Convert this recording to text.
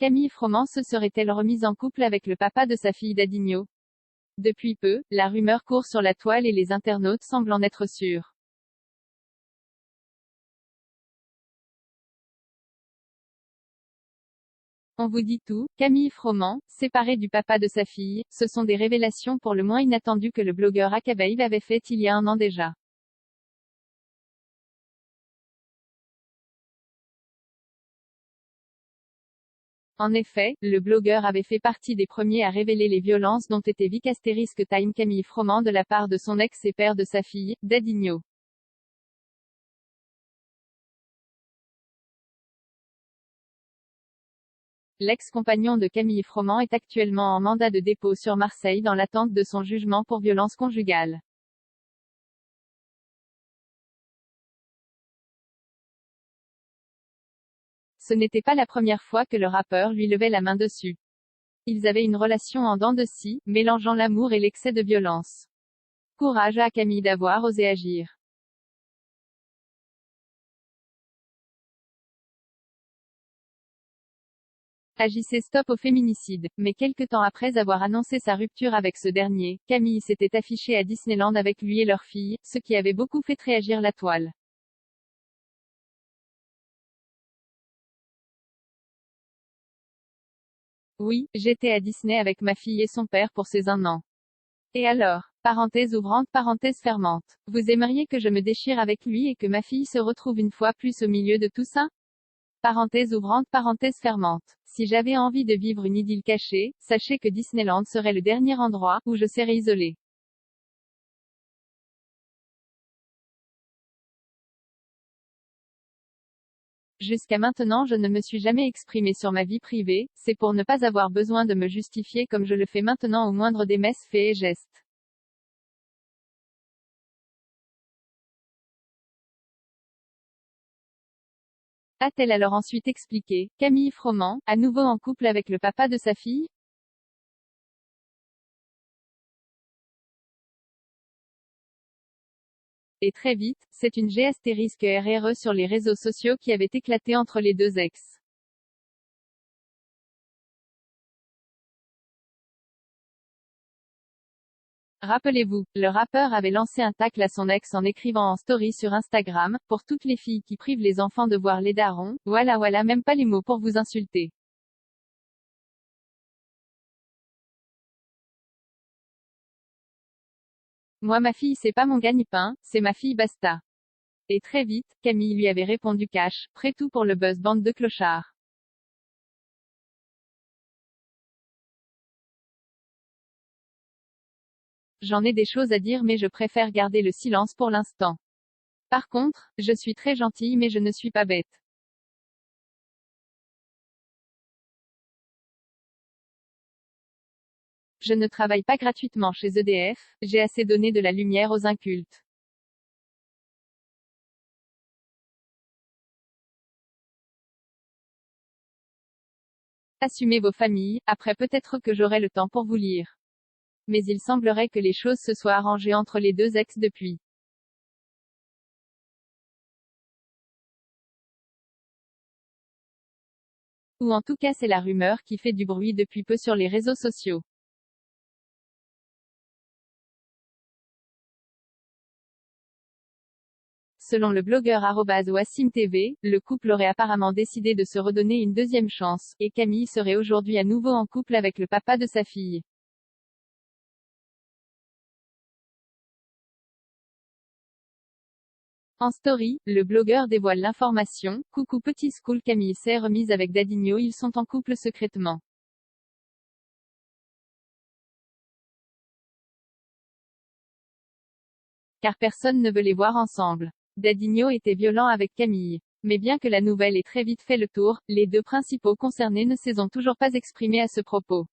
Camille Froment se serait-elle remise en couple avec le papa de sa fille Dadigno? Depuis peu, la rumeur court sur la toile et les internautes semblent en être sûrs. On vous dit tout, Camille Froment, séparée du papa de sa fille, ce sont des révélations pour le moins inattendues que le blogueur Akabaïv avait faites il y a un an déjà. En effet, le blogueur avait fait partie des premiers à révéler les violences dont était vicastérisque Time Camille Froment de la part de son ex et père de sa fille, Dadigno. L'ex-compagnon de Camille Froment est actuellement en mandat de dépôt sur Marseille dans l'attente de son jugement pour violence conjugale. Ce n'était pas la première fois que le rappeur lui levait la main dessus. Ils avaient une relation en dents de scie, mélangeant l'amour et l'excès de violence. Courage à Camille d'avoir osé agir. Agissait stop au féminicide, mais quelque temps après avoir annoncé sa rupture avec ce dernier, Camille s'était affichée à Disneyland avec lui et leur fille, ce qui avait beaucoup fait réagir la toile. Oui, j'étais à Disney avec ma fille et son père pour ces 1 an. Et alors? Parenthèse ouvrante, parenthèse fermante. Vous aimeriez que je me déchire avec lui et que ma fille se retrouve une fois plus au milieu de tout ça? Parenthèse ouvrante, parenthèse fermante. Si j'avais envie de vivre une idylle cachée, sachez que Disneyland serait le dernier endroit où je serais isolée. Jusqu'à maintenant je ne me suis jamais exprimée sur ma vie privée, c'est pour ne pas avoir besoin de me justifier comme je le fais maintenant au moindre des messes, faits et gestes. A-t-elle alors ensuite expliqué, Camille Froment, à nouveau en couple avec le papa de sa fille? Et très vite, c'est une astérisque RRE sur les réseaux sociaux qui avait éclaté entre les deux ex. Rappelez-vous, le rappeur avait lancé un tacle à son ex en écrivant en story sur Instagram, pour toutes les filles qui privent les enfants de voir les darons, voilà même pas les mots pour vous insulter. Moi ma fille c'est pas mon gagne-pain, c'est ma fille basta. Et très vite, Camille lui avait répondu cash, prêt tout pour le buzz bande de clochards. J'en ai des choses à dire mais je préfère garder le silence pour l'instant. Par contre, je suis très gentille mais je ne suis pas bête. Je ne travaille pas gratuitement chez EDF, j'ai assez donné de la lumière aux incultes. Assumez vos familles, après peut-être que j'aurai le temps pour vous lire. Mais il semblerait que les choses se soient arrangées entre les deux ex depuis. Ou en tout cas c'est la rumeur qui fait du bruit depuis peu sur les réseaux sociaux. Selon le blogueur @wassimtv, le couple aurait apparemment décidé de se redonner une deuxième chance, et Camille serait aujourd'hui à nouveau en couple avec le papa de sa fille. En story, le blogueur dévoile l'information, coucou petit school Camille s'est remise avec Dadigno, ils sont en couple secrètement. Car personne ne veut les voir ensemble. Dadigno était violent avec Camille. Mais bien que la nouvelle ait très vite fait le tour, les deux principaux concernés ne se sont toujours pas exprimés à ce propos.